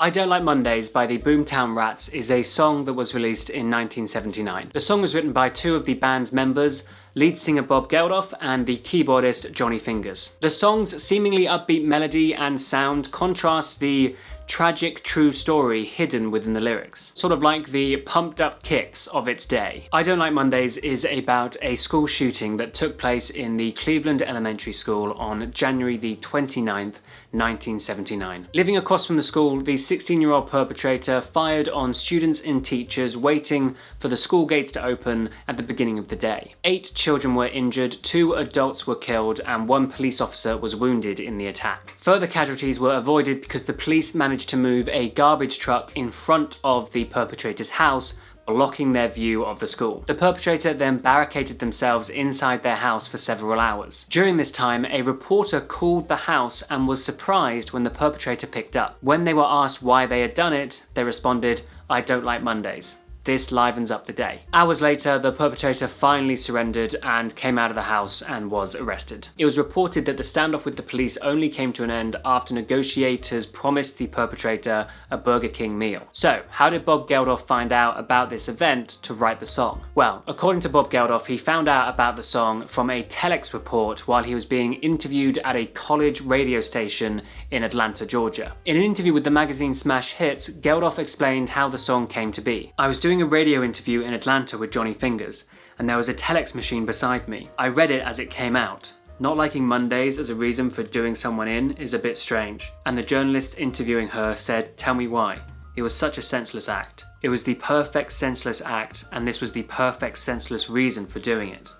I Don't Like Mondays by the Boomtown Rats is a song that was released in 1979. The song was written by two of the band's members, lead singer Bob Geldof and the keyboardist Johnnie Fingers. The song's seemingly upbeat melody and sound contrasts the tragic true story hidden within the lyrics, sort of like the pumped up kicks of its day. I Don't Like Mondays is about a school shooting that took place in the Cleveland Elementary School on January the 29th, 1979. Living across from the school, the 16-year-old perpetrator fired on students and teachers waiting for the school gates to open at the beginning of the day. 8 children were injured, 2 adults were killed, and 1 police officer was wounded in the attack. Further casualties were avoided because the police managed to move a garbage truck in front of the perpetrator's house, blocking their view of the school. The perpetrator then barricaded themselves inside their house for several hours. During this time, a reporter called the house and was surprised when the perpetrator picked up. When they were asked why they had done it, they responded, "I don't like Mondays." This livens up the day. Hours later, the perpetrator finally surrendered and came out of the house and was arrested. It was reported that the standoff with the police only came to an end after negotiators promised the perpetrator a Burger King meal. So, how did Bob Geldof find out about this event to write the song? Well, according to Bob Geldof, he found out about the song from a telex report while he was being interviewed at a college radio station in Atlanta, Georgia. In an interview with the magazine Smash Hits, Geldof explained how the song came to be. "I was doing a radio interview in Atlanta with Johnnie Fingers, and there was a telex machine beside me. I read it as it came out. Not liking Mondays as a reason for doing someone in is a bit strange." And the journalist interviewing her said, "Tell me why. It was such a senseless act. It was the perfect senseless act, and this was the perfect senseless reason for doing it.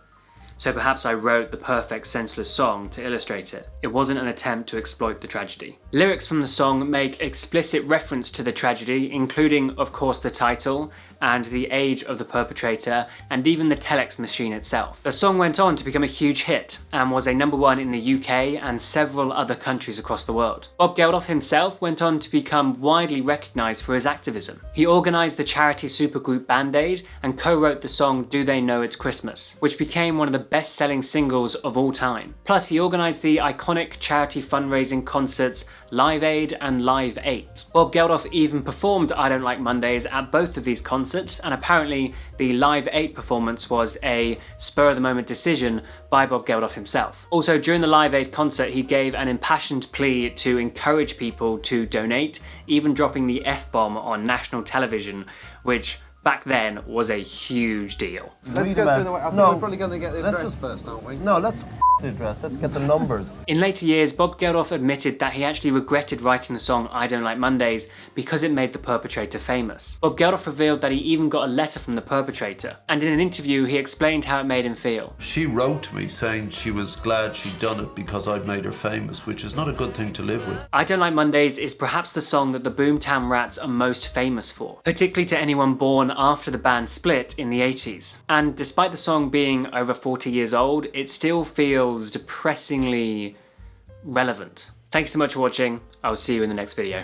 So perhaps I wrote the perfect senseless song to illustrate it. It wasn't an attempt to exploit the tragedy." Lyrics from the song make explicit reference to the tragedy, including, of course, the title and the age of the perpetrator, and even the telex machine itself. The song went on to become a huge hit and was a #1 in the UK and several other countries across the world. Bob Geldof himself went on to become widely recognised for his activism. He organised the charity supergroup Band-Aid and co-wrote the song Do They Know It's Christmas, which became one of the best-selling singles of all time. Plus, he organised the iconic charity fundraising concerts Live Aid and Live 8. Bob Geldof even performed I Don't Like Mondays at both of these concerts, and apparently the Live 8 performance was a spur-of-the-moment decision by Bob Geldof himself. Also, during the Live 8 concert, he gave an impassioned plea to encourage people to donate, even dropping the F-bomb on national television, which back then was a huge deal. Let's go through the way. I think we're probably going to get the address first, aren't we? No, let's the address. Let's get the numbers. In later years, Bob Geldof admitted that he actually regretted writing the song I Don't Like Mondays because it made the perpetrator famous. Bob Geldof revealed that he even got a letter from the perpetrator, and in an interview he explained how it made him feel. She wrote to me saying she was glad she'd done it because I'd made her famous, which is not a good thing to live with. I Don't Like Mondays is perhaps the song that the Boomtown Rats are most famous for, particularly to anyone born after the band split in the 80s. And despite the song being over 40 years old, it still feels depressingly relevant. Thanks so much for watching. I'll see you in the next video.